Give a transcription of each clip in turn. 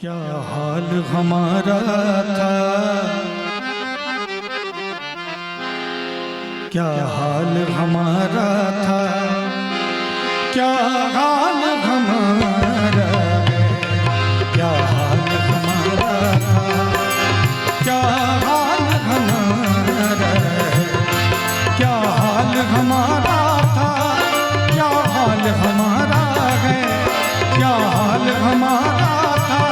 क्या हाल हमारा था, क्या हाल हमारा था, क्या हाल हमारा है, क्या हाल हमारा था, क्या हाल हमारा है, क्या हाल हमारा था, क्या हाल हमारा है, क्या हाल हमारा था,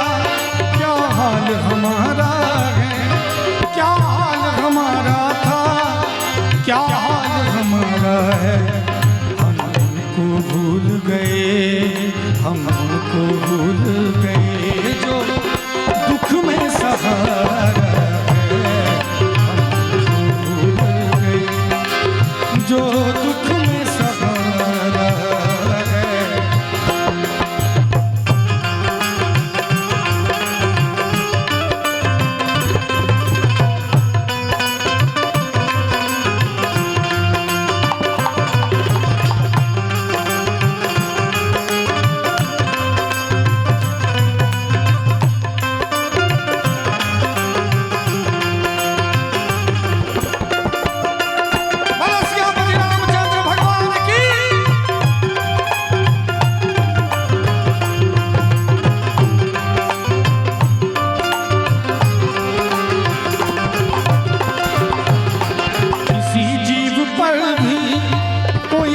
क्या हाल हमारा है, क्या हाल हमारा था, क्या हाल हमारा है। हमको भूल गए, हमको भूल गए जो दुख में सहारा है, हमको भूल गए जो दुख में सहारा है।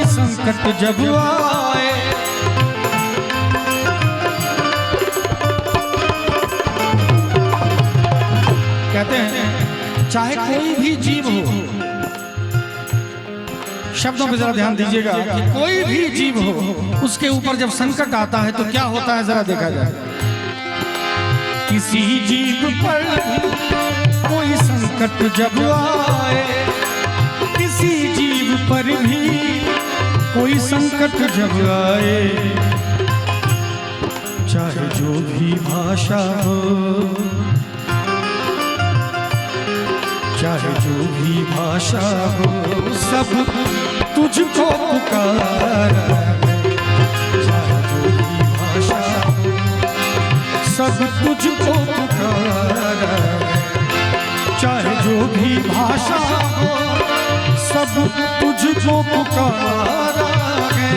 संकट जब आए कहते हैं चाहे कोई भी जीव हो, शब्दों पे जरा ध्यान दीजिएगा कि कोई भी जीव हो उसके ऊपर जब संकट आता है तो क्या होता है जरा देखा जाए। किसी जीव पर कोई संकट जब आए, किसी जीव पर भी कोई संकट जब आए, चाहे जो भी भाषा हो, चाहे जो भी भाषा हो, सब तुझको पुकारा है, चाहे जो भी भाषा हो, सब तुझको पुकारा है, चाहे जो भी भाषा हो, सब तुझको पुकारा है,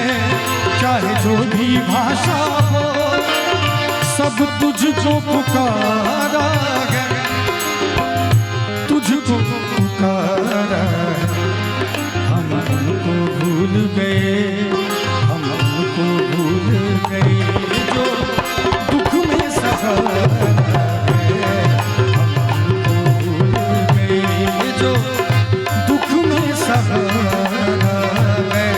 चाहे जो भी भाषा हो, सब तुझको पुकारा है, तुझको पुकारा है। हम उनको भूल गए, हम उनको भूल गए जो दुख में सहारा है, हम उनको भूल गए जो दुख में सहारा है।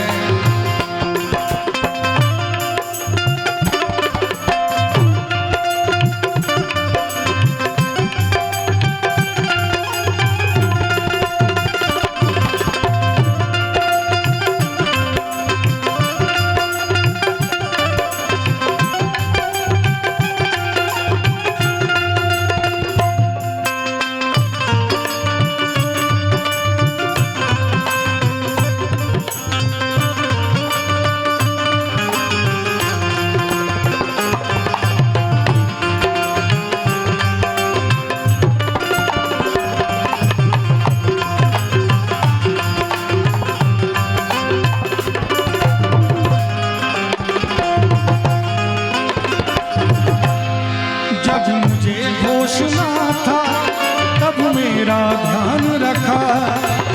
मेरा ध्यान रखा,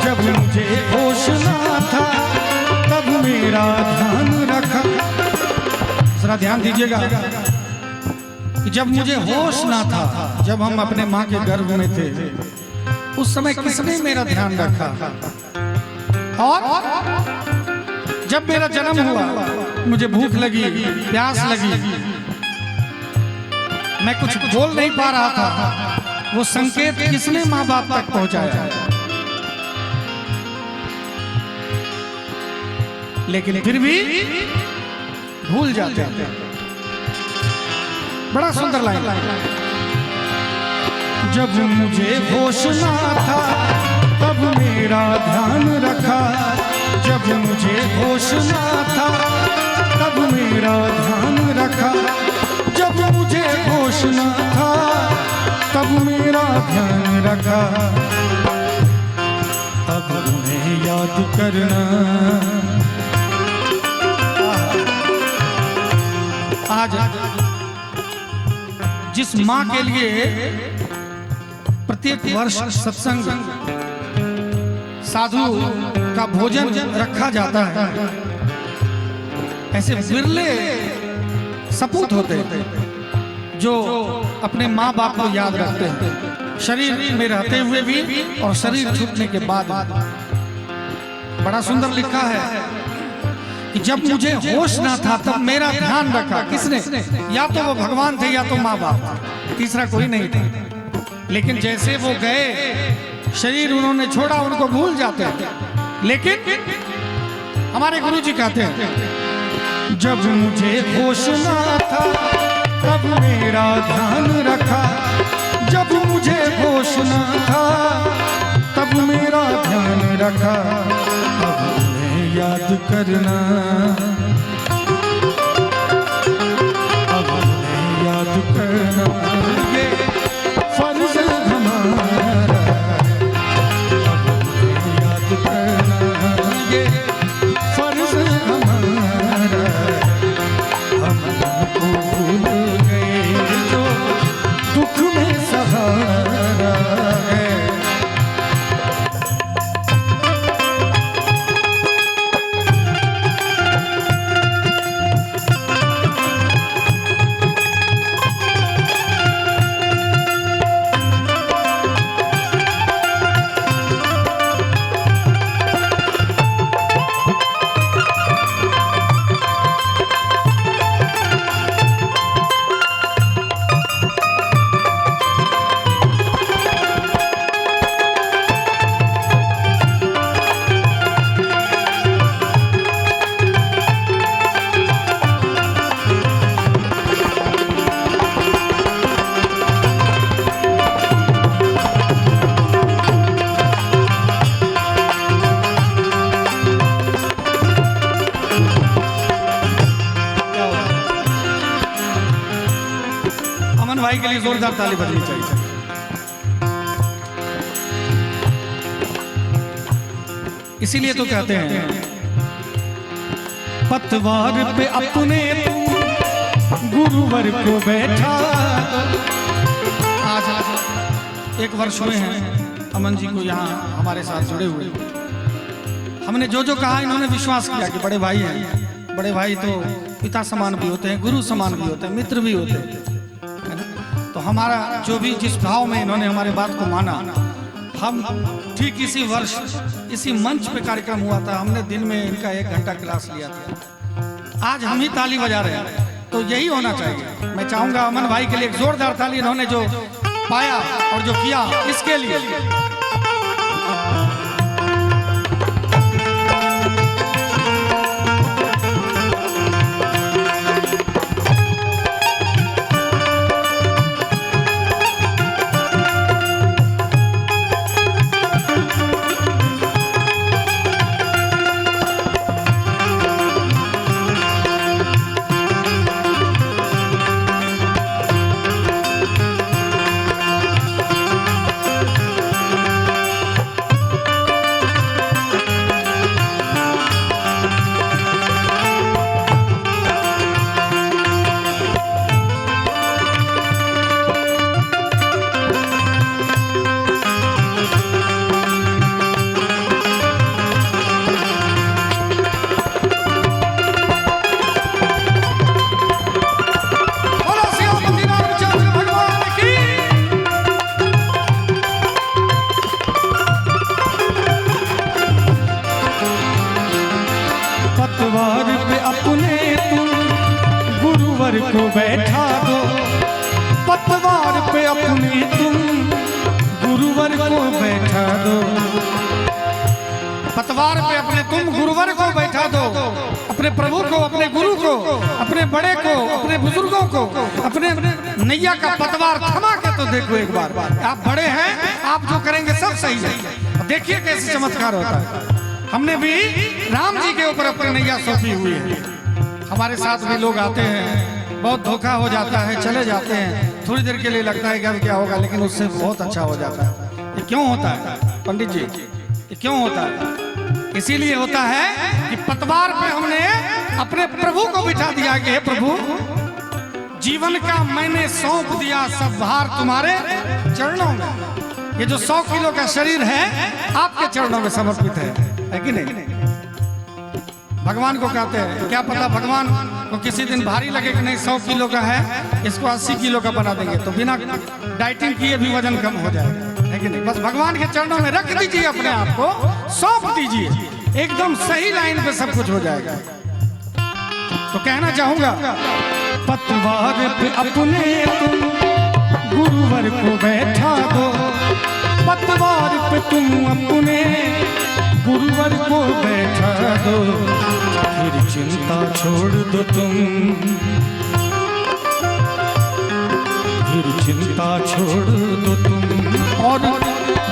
जब मुझे होश ना था तब मेरा ध्यान रखा। जरा ध्यान दीजिएगा कि जब मुझे होश ना था, जब हम अपने माँ के गर्भ में थे, उस समय किसने मेरा ध्यान रखा। और जब मेरा जन्म हुआ, मुझे भूख लगी, प्यास लगी, मैं कुछ बोल नहीं पा रहा था, वो संकेत किसने माँ बाप तक पहुंचाया। लेकिन फिर भी भूल जाते हैं। बड़ा सुंदर लाइन। जब मुझे होश ना था तब मेरा ध्यान रखा, जब मुझे होश ना था तब मेरा ध्यान रखा, जब मुझे होश ना था ध्यान रखा, अब उन्हें याद करना। आज जिस माँ के लिए प्रत्येक वर्ष सत्संग साधु का भोजन रखा जाता है, ऐसे बिरले सपूत होते हैं जो अपने माँ बाप को याद रखते हैं, शरीर में रहते हुए भी और शरीर छूटने के बाद। बड़ा सुंदर लिखा है कि जब मुझे होश ना था तब मेरा ध्यान रखा। किसने? या तो वो भगवान थे या तो माँ बाप, तीसरा कोई नहीं था। लेकिन जैसे वो गए, शरीर उन्होंने छोड़ा, उनको भूल जाते हैं। लेकिन हमारे गुरुजी कहते हैं, जब मुझे होश ना था तब मेरा ध्यान रखा, जब मुझे होश ना था तब मेरा ध्यान रखा, अब उन्हें याद करना, अब उन्हें याद करना, ये फर्ज हमारा, अब उन्हें याद करना, ये फर्ज हमारा। हम उनको भूल गए जो दुख में सहारा है। अमन भाई के लिए जोरदार ताली बजनी चाहिए। इसीलिए तो कहते हैं, पतवार पे अपने तुम गुरुवर को बैठा। आज एक वर्ष हुए हैं अमन जी को यहाँ हमारे साथ जुड़े हुए। हमने जो जो कहा इन्होंने विश्वास किया कि बड़े भाई हैं। बड़े भाई तो पिता समान भी होते हैं, गुरु समान भी होते हैं, मित्र भी होते हैं। तो हमारा जो भी जिस भाव में इन्होंने हमारे बात को माना, हम ठीक इसी वर्ष इसी मंच पे कार्यक्रम हुआ था, हमने दिन में इनका 1 घंटा क्लास लिया था। आज हम ही ताली बजा रहे हैं, तो यही होना चाहिए। मैं चाहूंगा अमन भाई के लिए एक जोरदार ताली, इन्होंने जो पाया और जो किया इसके लिए। पतवार पे अपने तुम गुरुवर को बैठा दो, पतवार पे अपने तुम गुरुवर को बैठा दो, पतवार पे अपने तुम गुरुवर को बैठा दो। अपने प्रभु को, अपने गुरु को, अपने बड़े को, अपने बुजुर्गों को, अपने नैया का पतवार थमा के तो देखो एक बार। आप बड़े हैं, आप जो करेंगे सब सही है। देखिए कैसे चमत्कार होता है। हमने भी राम जी के ऊपर अपनी नैया सौंपी हुई है। हमारे साथ भी लोग आते हैं, बहुत धोखा हो जाता है, चले जाते हैं, थोड़ी देर के लिए लगता है कि अब क्या होगा, लेकिन उससे बहुत अच्छा हो जाता है। ये क्यों होता है पंडित जी, ये क्यों होता है? इसीलिए होता है कि पतवार पे हमने अपने प्रभु को बिठा दिया कि हे प्रभु, जीवन का मैंने सौंप दिया सब भार तुम्हारे चरणों में। ये जो 100 किलो का शरीर है आपके चरणों में समर्पित है कि नहीं? भगवान को कहते हैं, क्या पता भगवान को किसी दिन भारी लगे कि नहीं 100 किलो का है, इसको 80 किलो का बना देंगे, तो बिना डाइटिंग किए भी वजन कम हो जाएगा, है कि नहीं? बस भगवान के चरणों में रख दीजिए, अपने आप को सौंप दीजिए, एकदम सही लाइन पे सब कुछ हो जाएगा। तो कहना चाहूंगा, पतवार पे अपने तुम गुरुवर को बैठा दो, पतवार पे तुम अपने गुरुवर को बैठा दो, फिर चिंता छोड़ दो तुम, फिर चिंता छोड़ दो तुम, और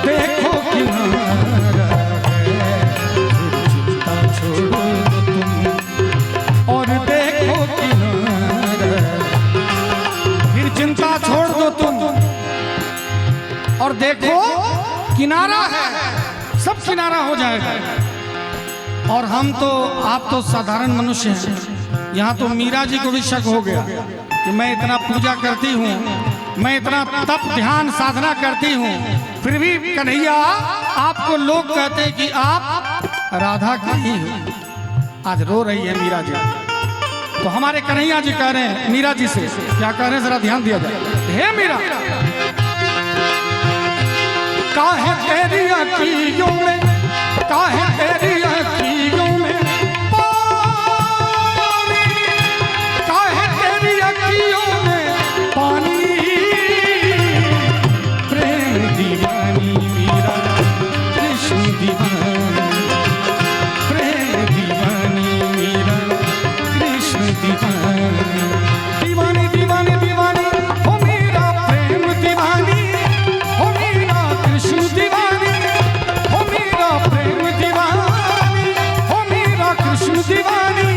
देखो किनारा है, फिर चिंता छोड़ दो तुम, और देखो किनारा, फिर चिंता छोड़ दो तुम और देखो किनारा है, सब किनारा हो जाएगा। और हम तो, आप तो साधारण मनुष्य हैं, यहाँ तो मीरा जी को भी शक हो गया कि मैं इतना पूजा करती हूँ, मैं इतना तप ध्यान साधना करती हूँ, फिर भी कन्हैया आपको लोग कहते हैं कि आप राधा की ही हो। आज रो रही है मीरा जी, तो हमारे कन्हैया जी कह रहे हैं मीरा जी से, क्या कह रहे हैं जरा ध्यान दिया जाए। हे मीरा, काहे तेरी अखियों में, काहे तेरी अखियों में पानी, काहे तेरी अखियों में पानी, प्रेम दीवानी मीरा कृष्ण दीवानी, प्रेम दीवानी मीरा कृष्ण दीवानी, दीवानी दीवानी दीवानी हो मीरा प्रेम दीवानी, हो मीरा कृष्ण दीवानी, हो मीरा प्रेम दीवानी, हो मीरा कृष्ण दीवानी।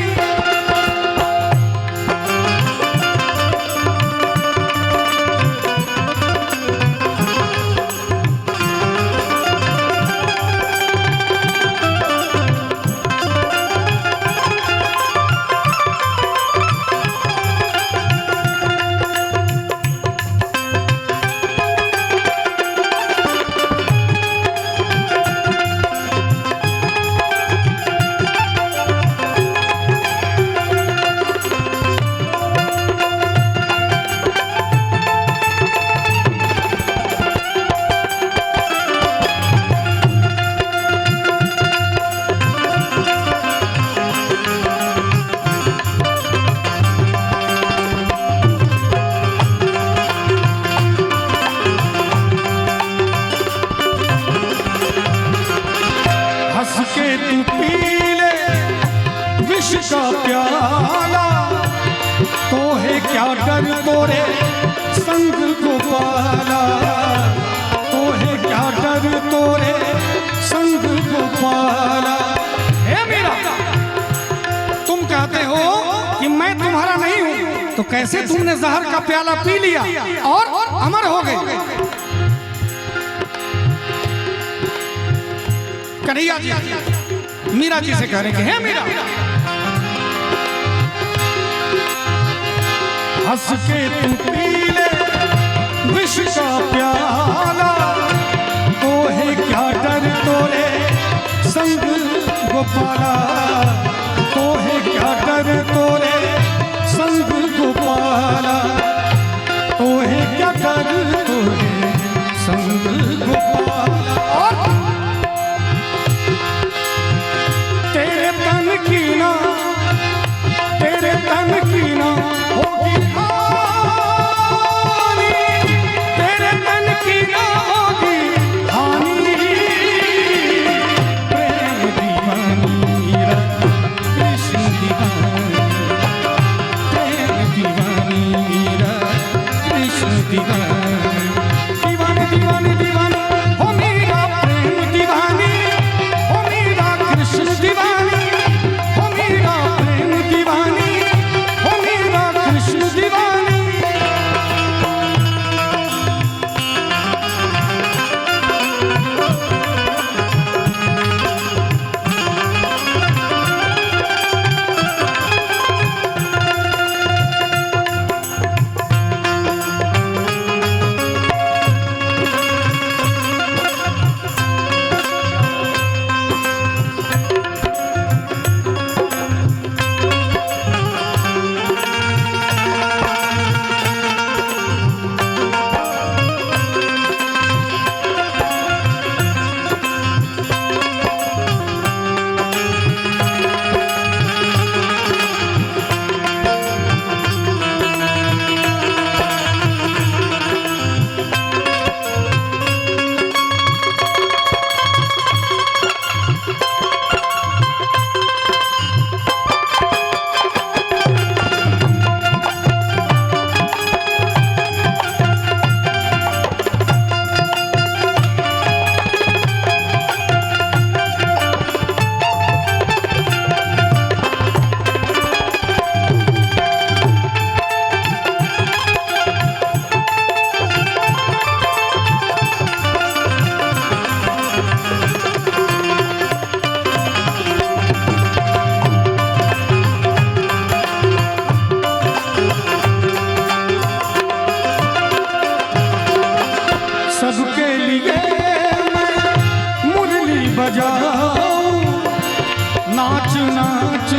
का प्याला तो है क्या डर तोरे संग गोपाला, तो है क्या डर तोरे संग गोपाला। हे मीरा, तुम कहते हो कि मैं तुम्हारा नहीं हूं, तो कैसे तुमने जहर का प्याला पी लिया और अमर हो गए? कन्हैया जी मीरा जी से कह रहे हैं, हे मीरा, हंस के तू पी ले विष का प्याला, तो है क्या डर तोरे संग गोपाला, तो है क्या डर तोरे संग गोपाला, तो है क्या डर तोरे संग गोपाला। और तेरे तन की ना, तेरे तन की ना होगी हानि, तेरे तन की ना होगी हानि, प्रेम दीवानी मीरा कृष्ण दीवानी, प्रेम दीवानी मीरा कृष्ण दीवानी, दीवानी दीवानी दीवानी हो मीरा प्रेम दीवानी, हो मीरा कृष्ण दीवानी, हो मीरा प्रेम दीवानी, हो मीरा कृष्ण दीवानी।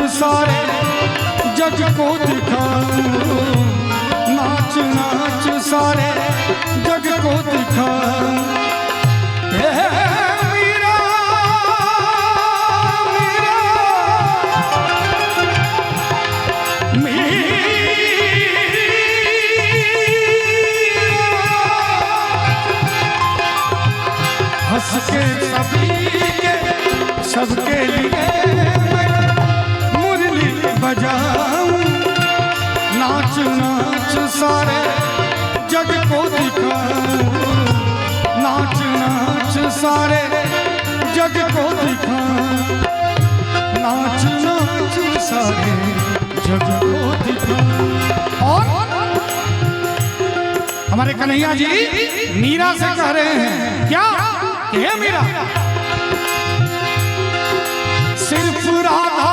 सारे जग को दिखाऊं, नाच नाच सारे जग को दिखाऊं। मीरा मीरा हंस के सबके लिए मुरली बजाऊं, नाच नाच सारे जग को दिखाऊं, नाच नाच सारे जग को दिखाऊं, नाच नाच सारे जग को दिखाऊं। और हमारे कन्हैया जी मीरा से कह रहे हैं क्या कि हे मीरा, सिर्फ राधा